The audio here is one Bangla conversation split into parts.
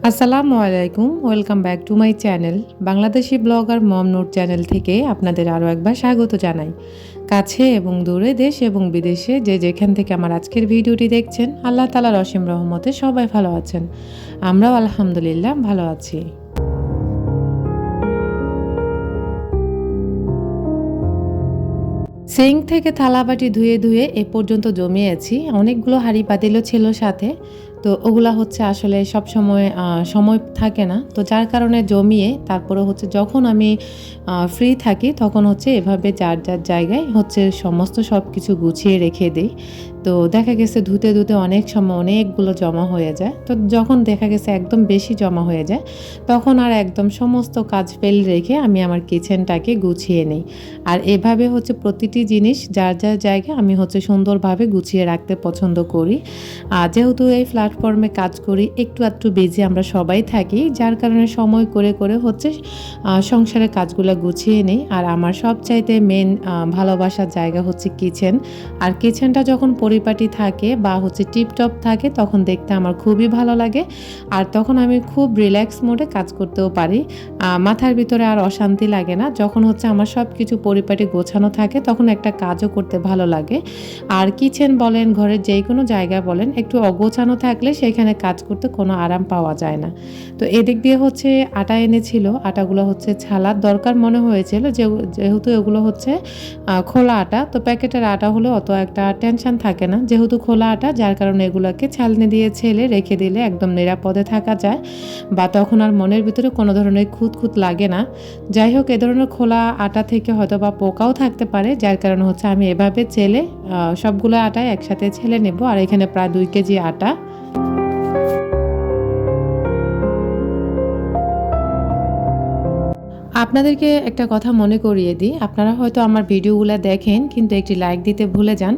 আসসালামু আলাইকুম, welcome back to my channel. Bangladeshi blogger Mom Noor channel থেকে আপনাদের আরও একবার স্বাগত জানাই। কাছে এবং দূরে, দেশ এবং বিদেশে যে যেখান থেকে আমার আজকের ভিডিওটি দেখছেন, আল্লাহ তাআলার অসীম রহমতে সবাই ভালো আছেন। আমরাও আলহামদুলিল্লাহ ভালো আছি। সিঙ্ক থেকে থালাবাটি ধুয়ে ধুয়ে এ পর্যন্ত জমিয়েছি। অনেকগুলো হাঁড়ি পাতিলও ছিল সাথে। তো ওগুলা হচ্ছে আসলে সবসময় সময় থাকে না। তো যার কারণে জমিয়ে তারপরে হচ্ছে যখন আমি ফ্রি থাকি তখন হচ্ছে এভাবে যার যার জায়গায় হচ্ছে সমস্ত সব কিছু গুছিয়ে রেখে দিই। তো দেখা গেছে ধুতে ধুতে অনেক সময় অনেকগুলো জমা হয়ে যায়। তো যখন দেখা গেছে একদম বেশি জমা হয়ে যায় তখন আর একদম সমস্ত কাজ ফেলে রেখে আমি আমার কিচেনটাকে গুছিয়ে নিই। আর এভাবে হচ্ছে প্রতিটি জিনিস যার যার জায়গায় আমি হচ্ছে সুন্দরভাবে গুছিয়ে রাখতে পছন্দ করি। আর যেহেতু এই প্ল্যাটফর্মে কাজ করি একটু আধটু বিজি আমরা সবাই থাকি, যার কারণে সময় করে করে হচ্ছে সংসারের কাজগুলো গুছিয়ে নিই। আর আমার সবচাইতে মেন ভালোবাসার জায়গা হচ্ছে কিচেন। আর কিচেনটা যখন পরিপাটি থাকে বা হচ্ছে টিপটপ থাকে তখন দেখতে আমার খুবই ভালো লাগে। আর তখন আমি খুব রিল্যাক্স মোডে কাজ করতেও পারি। মাথার ভিতরে আর অশান্তি লাগে না। যখন হচ্ছে আমার সব কিছু পরিপাটি গোছানো থাকে তখন একটা কাজও করতে ভালো লাগে। আর কিচেন বলেন, ঘরের যে কোনো জায়গা বলেন, একটু অগোছানো থাকলে সেখানে কাজ করতে কোনো আরাম পাওয়া যায় না। তো এদিক দিয়ে হচ্ছে আটা এনেছিল, আটাগুলো হচ্ছে ছালার দরকার মনে হয়েছিল, যেহেতু এগুলো হচ্ছে খোলা আটা। তো প্যাকেটের আটা হলে অত একটা টেনশন থাকে না, যেহেতু খোলা আটা যার কারণে এগুলোকে ছালনি দিয়ে ছেলে রেখে দিলে একদম নিরাপদে থাকা যায়, বা তখন আর মনের ভিতরে কোনো ধরনের খুঁত লাগে না। যাই হোক, এ ধরনের খোলা আটা থেকে হয়তো বা পোকাও থাকতে পারে, যার কারণে হচ্ছে আমি এভাবে চেলে সবগুলো আটায় একসাথে ছেলে নেব। আর এখানে প্রায় 2 কেজি আটা। আপনাদেরকে একটা কথা মনে করিয়ে দিই, আপনারা হয়তো আমার ভিডিওগুলো দেখেন কিন্তু একটি লাইক দিতে ভুলে যান।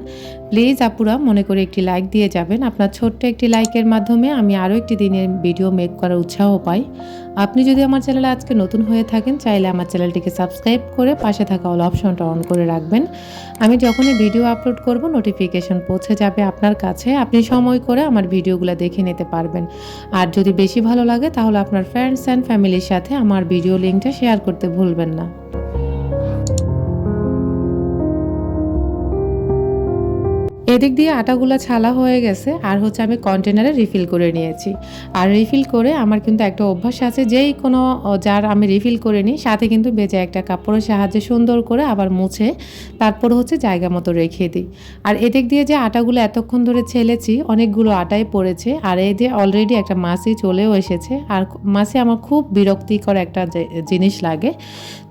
প্লিজ আপুরা মনে করে একটি লাইক দিয়ে যাবেন। আপনার ছোট্ট একটি লাইকের মাধ্যমে আমি আরও একটি দিনের ভিডিও মেক করার উৎসাহ পাই। আপনি যদি আমার চ্যানেলে আজকে নতুন হয়ে থাকেন, চাইলে আমার চ্যানেলটিকে সাবস্ক্রাইব করে পাশে থাকা অল অপশনটা অন করে রাখবেন। আমি যখনই ভিডিও আপলোড করব নোটিফিকেশন পৌঁছে যাবে আপনার কাছে। আপনি সময় করে আমার ভিডিওগুলো দেখে নিতে পারবেন। আর যদি বেশি ভালো লাগে তাহলে আপনার ফ্রেন্ডস অ্যান্ড ফ্যামিলির সাথে আমার ভিডিও লিঙ্কটা শেয়ার করতে ভুলবেন না। এদিক দিয়ে আটাগুলা ছালা হয়ে গেছে, আর হচ্ছে আমি কন্টেনারে রিফিল করে নিয়েছি। আর রিফিল করে আমার কিন্তু একটা অভ্যাস আছে, যেই কোনো জার আমি রিফিল করে নিই সাথে কিন্তু ভেজা একটা কাপড়ের সাহায্যে সুন্দর করে আবার মুছে তারপর হচ্ছে জায়গা মতো রেখে দিই। আর এদিক দিয়ে যে আটাগুলো এতক্ষণ ধরে ছেলেছি অনেকগুলো আটাই পড়েছে, আর এই দিয়ে অলরেডি একটা মাছি চলেও এসেছে। আর মাছি আমার খুব বিরক্তিকর একটা জিনিস লাগে।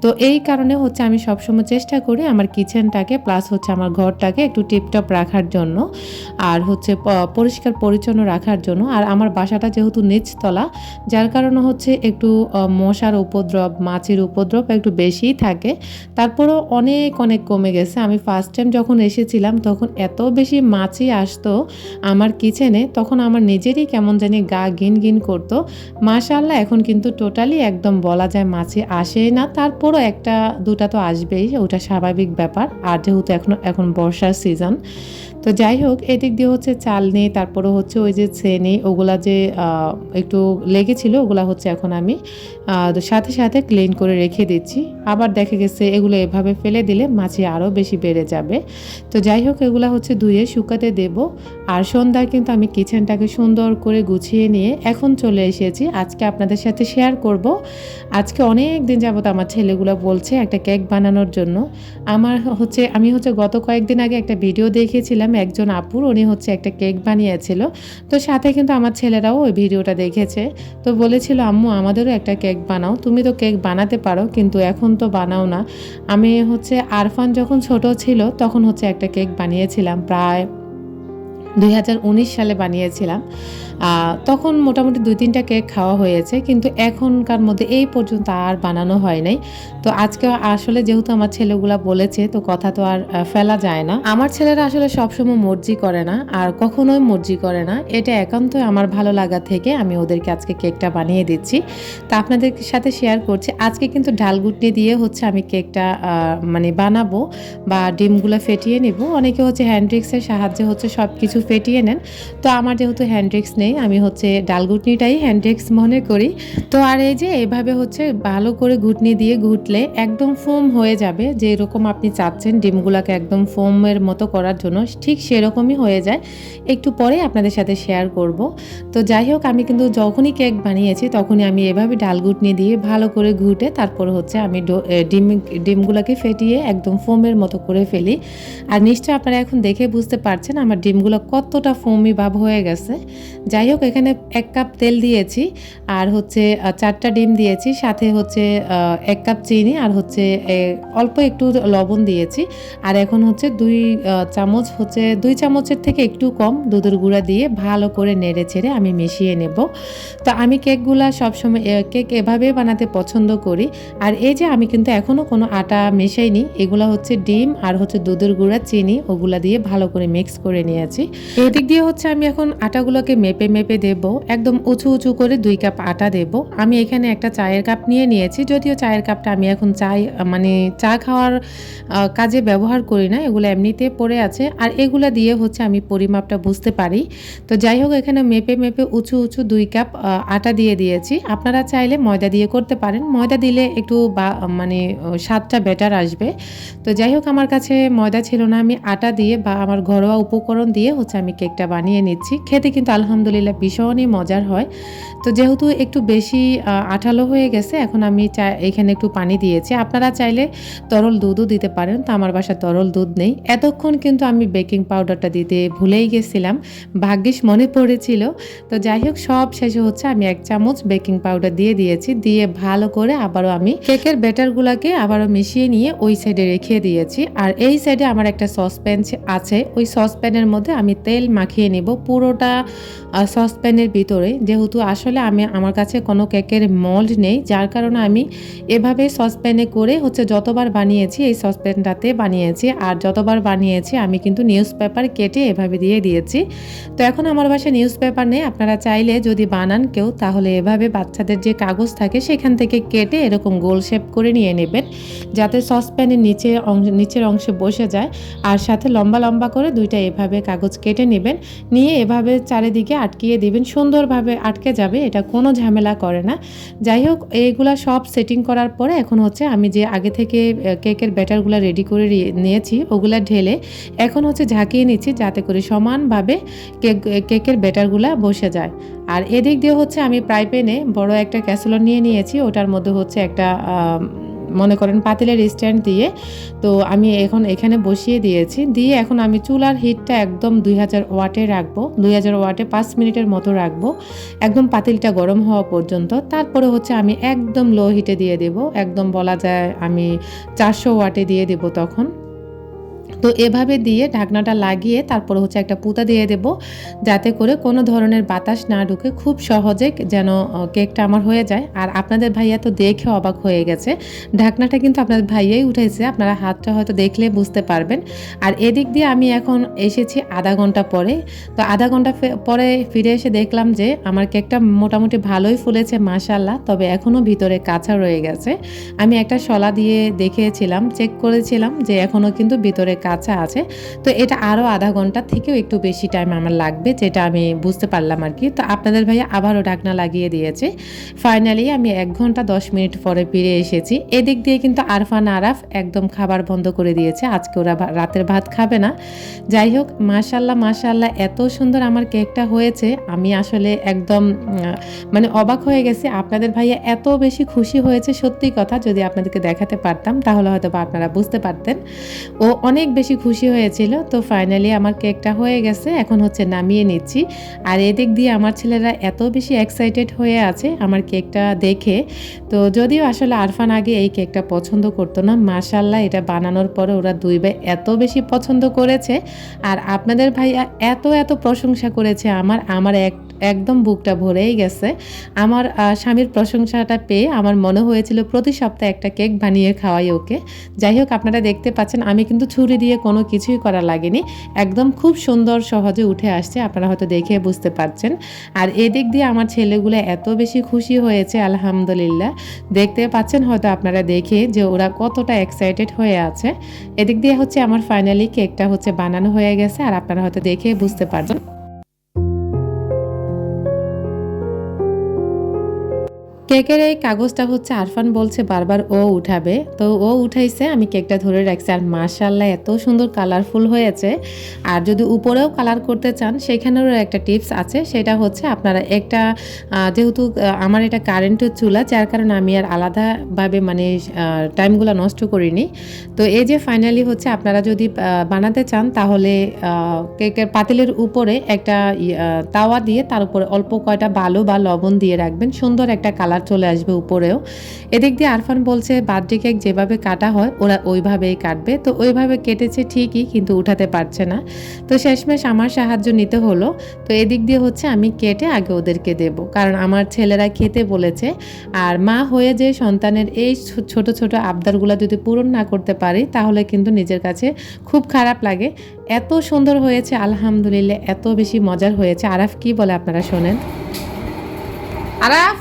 তো এই কারণে হচ্ছে আমি সবসময় চেষ্টা করি আমার কিচেনটাকে প্লাস হচ্ছে আমার ঘরটাকে একটু টিপটপ রাখার জন্য, আর হচ্ছে পরিষ্কার পরিচ্ছন্ন রাখার জন্য। আর আমার বাসাটা যেহেতু নিচতলা, যার কারণে হচ্ছে একটু মশার উপদ্রব, মাছির উপদ্রব একটু বেশিই থাকে। তারপরেও অনেক অনেক কমে গেছে। আমি ফার্স্ট টাইম যখন এসেছিলাম তখন এত বেশি মাছি আসতো আমার কিচেনে, তখন আমার নিজেরই কেমন জানি গা গিন গিন করতো। মাশাআল্লাহ এখন কিন্তু টোটালি একদম বলা যায় মাছি আসেই না। তারপরও একটা দুটা তো আসবেই, ওটা স্বাভাবিক ব্যাপার। আর যেহেতু এখন বর্ষার সিজন, তো যাই হোক, এদিক দিয়ে হচ্ছে চাল নেই, তারপরে হচ্ছে ওই যে ছেনি ওগুলা যে একটু লেগেছিল ওগুলা হচ্ছে এখন আমি সাথে সাথে ক্লিন করে রেখে দিচ্ছি। আবার দেখা গেছে এগুলো এভাবে ফেলে দিলে মাছি আরও বেশি বেড়ে যাবে। তো যাই হোক, এগুলা হচ্ছে ধুয়ে শুকাতে দেব। আর সন্ধ্যায় কিন্তু আমি কিচেনটাকে সুন্দর করে গুছিয়ে নিয়ে এখন চলে এসেছি আজকে আপনাদের সাথে শেয়ার করব। আজকে অনেক দিন যাবত আমার ছেলেগুলো বলছে একটা কেক বানানোর জন্য। আমি হচ্ছে গত কয়েকদিন আগে একটা ভিডিও দেখেছিলাম একজন আপুর, উনি হচ্ছে একটা কেক বানিয়েছিল। তো সাথে কিন্তু আমার ছেলেরাও ওই ভিডিওটা দেখেছে। তো বলেছিল, আম্মু আমাদেরও একটা কেক বানাও, তুমি তো কেক বানাতে পারো কিন্তু এখন তো বানাও না। আমি হচ্ছে আরফান যখন ছোট ছিল তখন হচ্ছে একটা কেক বানিয়েছিলাম, প্রায় 2019 সালে বানিয়েছিলাম। তখন মোটামুটি 2-3টা কেক খাওয়া হয়েছে, কিন্তু এখনকার মধ্যে এই পর্যন্ত আর বানানো হয় নাই। তো আজকে আসলে যেহেতু আমার ছেলেগুলা বলেছে তো কথা তো আর ফেলা যায় না। আমার ছেলেরা আসলে সবসময় মর্জি করে না, আর কখনোই মর্জি করে না। এটা একান্তই আমার ভালো লাগা থেকে আমি ওদেরকে আজকে কেকটা বানিয়ে দিচ্ছি। তো আপনাদের সাথে শেয়ার করছি। আজকে কিন্তু ডালগুটনি দিয়ে হচ্ছে আমি কেকটা মানে বানাবো, বা ডিমগুলো ফেটিয়ে নিব। অনেকে হচ্ছে হ্যান্ড্রিক্সের সাহায্যে হচ্ছে সব কিছু ফেটিয়ে নেন। তো আমার যেহেতু হ্যান্ড্রিক্স নেই, নেই, আমি হচ্ছে ডাল ঘুটনিটাই হ্যান্ডেক্স মনে করি। তো আর এই যে এভাবে হচ্ছে ভালো করে ঘুটনি দিয়ে ঘুটলে একদম ফোম হয়ে যাবে, যে এরকম আপনি চাচ্ছেন ডিমগুলোকে একদম ফোমের মতো করার জন্য ঠিক সেরকমই হয়ে যায়। একটু পরে আপনাদের সাথে শেয়ার করব। তো যাই হোক, আমি কিন্তু যখনই কেক বানিয়েছি তখনই আমি এভাবে ডাল ঘুটনি দিয়ে ভালো করে ঘুটে তারপর হচ্ছে আমি ডিমগুলোকে ফেটিয়ে একদম ফোমের মতো করে ফেলি। আর নিশ্চয়ই আপনারা এখন দেখে বুঝতে পারছেন আমার ডিমগুলো কতটা ফোমি ভাব হয়ে গেছে। যাই হোক, এখানে 1 কাপ তেল দিয়েছি আর হচ্ছে 4টা ডিম দিয়েছি, সাথে হচ্ছে 1 কাপ চিনি আর হচ্ছে অল্প একটু লবণ দিয়েছি। আর এখন হচ্ছে 2 চামচের থেকে একটু কম দুধের গুঁড়া দিয়ে ভালো করে নেড়ে ছেড়ে আমি মিশিয়ে নেব। তো আমি কেকগুলা সবসময় কেক এভাবেই বানাতে পছন্দ করি। আর এই যে আমি কিন্তু এখনও কোনো আটা মেশাইনি, এগুলো হচ্ছে ডিম আর হচ্ছে দুধের গুঁড়া, চিনি ওগুলা দিয়ে ভালো করে মিক্স করে নিয়েছি। এদিক দিয়ে হচ্ছে আমি এখন আটাগুলোকে মেপে মেপে দেব, একদম উঁচু উঁচু করে 2 কাপ আটা দেব। আমি এখানে একটা চায়ের কাপ নিয়ে নিয়েছি, যদিও চায়ের কাপটা আমি এখন মানে চা খাওয়ার কাজে ব্যবহার করি না, এগুলো এমনিতে পড়ে আছে। আর এগুলা দিয়ে হচ্ছে আমি পরিমাপটা বুঝতে পারি। তো যাই হোক, এখানে মেপে মেপে উঁচু উঁচু 2 কাপ আটা দিয়ে দিয়েছি। আপনারা চাইলে ময়দা দিয়ে করতে পারেন, ময়দা দিলে একটু মানে স্বাদটা বেটার আসবে। তো যাই হোক, আমার কাছে ময়দা ছিল না, আমি আটা দিয়ে বা আমার ঘরোয়া উপকরণ দিয়ে হচ্ছে আমি কেকটা বানিয়ে নিচ্ছি। খেতে কিন্তু আলহামদুলিল্লাহ ভীষণই মজার হয়। তো যেহেতু একটু বেশি আঠালো হয়ে গেছে, এখন আমি এখানে একটু পানি দিয়েছি। আপনারা চাইলে তরল দুধও দিতে পারেন, তো আমার বাসায় তরল দুধ নেই। এতক্ষণ কিন্তু আমি বেকিং পাউডারটা দিতে ভুলেই গেছিলাম, ভাগ্যিস মনে পড়েছিল। তো যাই হোক, সব শেষে হচ্ছে আমি 1 চামচ বেকিং পাউডার দিয়ে দিয়েছি, দিয়ে ভালো করে আবারও আমি কেকের ব্যাটারগুলোকে আবারও মিশিয়ে নিয়ে ওই সাইডে রেখে দিয়েছি। আর এই সাইডে আমার একটা সসপ্যান আছে, ওই সসপ্যানের মধ্যে আমি তেল মাখিয়ে নিব পুরোটা সসপ্যানের ভিতরে। যেহেতু আসলে আমার কাছে কোনো কেকের মোল্ড নেই, যার কারণে আমি এভাবে সসপ্যানে করে হচ্ছে যতবার বানিয়েছি এই সসপ্যানটাতে বানিয়েছি। আর যতবার বানিয়েছি আমি কিন্তু নিউজ পেপার কেটে এভাবে দিয়ে দিয়েছি। তো এখন আমার বাসায় নিউজ পেপার নেই, আপনারা চাইলে যদি বানান কেউ তাহলে এভাবে বাচ্চাদের যে কাগজ থাকে সেখান থেকে কেটে এরকম গোল শেপ করে নিয়ে নেবেন, যাতে সসপ্যানের নিচের অংশে বসে যায়। আর সাথে লম্বা লম্বা করে 2টা এভাবে কাগজ কেটে নেবেন, নিয়ে এভাবে চারিদিকে আটকিয়ে দিবেন, সুন্দরভাবে আটকে যাবে, এটা কোনো ঝামেলা করে না। যাই হোক, এইগুলা সব সেটিং করার পরে এখন হচ্ছে আমি যে আগে থেকে কেকের ব্যাটারগুলো রেডি করে নিয়েছি ওগুলা ঢেলে এখন হচ্ছে ঝাঁকিয়ে নিচ্ছি, যাতে করে সমানভাবে কেকের ব্যাটারগুলা বসে যায়। আর এদিক দিয়ে হচ্ছে আমি ফ্রাই প্যানে বড় একটা ক্যাসেরোল নিয়ে নিয়েছি, ওটার মধ্যে হচ্ছে একটা মনে করেন পাতিলের স্ট্যান্ড দিয়ে, তো আমি এখন এখানে বসিয়ে দিয়েছি। দিয়ে এখন আমি চুলার হিটটা একদম 2000 ওয়াটে রাখবো, 2000 ওয়াটে 5 মিনিটের মতো রাখবো, একদম পাতিলটা গরম হওয়া পর্যন্ত। তারপরে হচ্ছে আমি একদম লো হিটে দিয়ে দেব, একদম বলা যায় আমি 400 ওয়াটে দিয়ে দেব তখন। তো এভাবে দিয়ে ঢাকনাটা লাগিয়ে তারপর হচ্ছে একটা পুঁতা দিয়ে দেব, যাতে করে কোনো ধরনের বাতাস না ঢুকে, খুব সহজে যেন কেকটা আমার হয়ে যায়। আর আপনাদের ভাইয়া তো দেখে অবাক হয়ে গেছে, ঢাকনাটা কিন্তু আপনাদের ভাইয়াই উঠেছে, আপনারা হাতটা হয়তো দেখলে বুঝতে পারবেন। আর এদিক দিয়ে আমি এখন এসেছি আধা ঘন্টা পরে। তো আধা ঘন্টা পরে ফিরে এসে দেখলাম যে আমার কেকটা মোটামুটি ভালোই ফুলেছে মাশাআল্লাহ, তবে এখনও ভিতরে কাঁচা রয়ে গেছে। আমি একটা শলা দিয়ে দেখেছিলাম, চেক করেছিলাম যে এখনও কিন্তু ভিতরে কাঁচা আছে। তো এটা আরও আধা ঘন্টা থেকেও একটু বেশি টাইম আমার লাগবে, যেটা আমি বুঝতে পারলাম আর কি। তো আপনাদের ভাইয়া আবারও ঢাকনা লাগিয়ে দিয়েছে। ফাইনালি আমি 1 ঘন্টা 10 মিনিট পরে ফিরে এসেছি। এদিক দিয়ে কিন্তু আরফান আরাফ একদম খাবার বন্ধ করে দিয়েছে, আজকে ওরা রাতের ভাত খাবে না। যাই হোক, মাশাল্লাহ মাশাল্লাহ, এত সুন্দর আমার কেকটা হয়েছে, আমি আসলে একদম মানে অবাক হয়ে গেছি। আপনাদের ভাইয়া এত বেশি খুশি হয়েছে, সত্যি কথা, যদি আপনাদেরকে দেখাতে পারতাম তাহলে হয়তো বা আপনারা বুঝতে পারতেন। ও অনেক বেশি খুশি হয়েছিল। তো ফাইনালি আমার কেকটা হয়ে গেছে, এখন হচ্ছে নামিয়ে নিচ্ছি। আর এদিক দিয়ে আমার ছেলেরা এত বেশি এক্সাইটেড হয়ে আছে আমার কেকটা দেখে। তো যদিও আসলে আরফান আগে এই কেকটা পছন্দ করতো না, মাশাল্লাহ এটা বানানোর পরে ওরা 2 ভাই এত বেশি পছন্দ করেছে। আর আপনাদের ভাইয়া এত প্রশংসা করেছে আমার একদম বুকটা ভরেই গেছে। আমার স্বামীর প্রশংসাটা পেয়ে আমার মনে হয়েছিল প্রতি সপ্তাহে একটা কেক বানিয়ে খাওয়াই ওকে। যাই হোক, আপনারা দেখতে পাচ্ছেন আমি কিন্তু ছুরি দিয়ে কোনো কিছুই করা লাগেনি, একদম খুব সুন্দর সহজে উঠে আসছে, আপনারা হয়তো দেখে বুঝতে পারছেন। আর এদিক দিয়ে আমার ছেলেগুলো এত বেশি খুশি হয়েছে আলহামদুলিল্লাহ, দেখতে পাচ্ছেন হয়তো আপনারা দেখে যে ওরা কতটা এক্সাইটেড হয়ে আছে। এদিক দিয়ে হচ্ছে আমার ফাইনালি কেকটা হচ্ছে বানানো হয়ে গেছে, আর আপনারা হয়তো দেখে বুঝতে পারবেন। কেকের এই কাগজটা হচ্ছে আরফান বলছে বারবার ও উঠাবে, তো ও উঠাইছে, আমি কেকটা ধরে রাখছি। আর মাশাআল্লাহ এত সুন্দর কালারফুল হয়েছে। আর যদি উপরেও কালার করতে চান সেখানেরও একটা টিপস আছে, সেটা হচ্ছে আপনারা একটা যেহেতু আমার এটা কারেন্টের চুলা, যার কারণে আমি আর আলাদাভাবে মানে টাইমগুলো নষ্ট করিনি। তো এই যে ফাইনালি হচ্ছে আপনারা যদি বানাতে চান তাহলে কেকের পাতিলের উপরে একটা তাওয়া দিয়ে তার উপরে অল্প কয়টা বালু বা লবণ দিয়ে রাখবেন, সুন্দর একটা কালার চলে আসবে উপরেও। এদিক দিয়ে আরফান বলছে বার্থডে কেক যেভাবে কাটা হয় ওরা ওইভাবেই কাটবে, তো ওইভাবে কেটেছে ঠিকই কিন্তু উঠাতে পারছে না, তো শেষমেশ আমার সাহায্য নিতে হলো। তো এদিক দিয়ে হচ্ছে আমি কেটে আগে ওদেরকে দেব, কারণ আমার ছেলেরা খেতে বলেছে। আর মা হয়ে যে সন্তানের এই ছোট ছোট আবদারগুলো যদি পূরণ না করতে পারি তাহলে কিন্তু নিজের কাছে খুব খারাপ লাগে। এত সুন্দর হয়েছে আলহামদুলিল্লাহ, এত বেশি মজার হয়েছে। আরাফ কি বলে আপনারা শোনেন। আরাফ,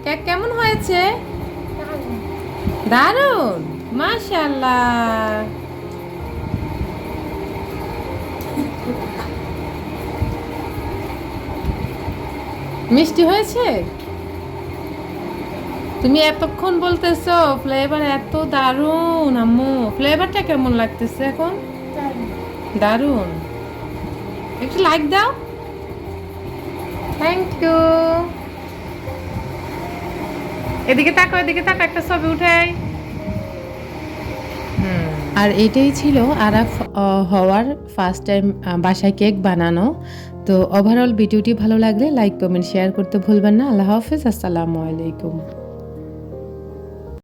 কেক কেমন হয়েছে? দারুণ, মাশাআল্লাহ। মিষ্টি হয়েছে? তুমি এতক্ষণ বলতেছো ফ্লেভার এত দারুণ। আম্মু, ফ্লেভারটা কেমন লাগতেছে এখন? দারুণ। একটু লাইক দাও। Thank you. এদিকে তাকো, এদিকে তাকো, একটা ছবি উঠাই। আর এটাই ছিল আরাফ হওয়ার ফার্স্ট টাইম বাসায় কেক বানানো। তো ওভারঅল ভিডিওটি ভালো লাগলে লাইক কমেন্ট শেয়ার করতে ভুলবেন না। আল্লাহ হাফেজ, আসসালামু আলাইকুম।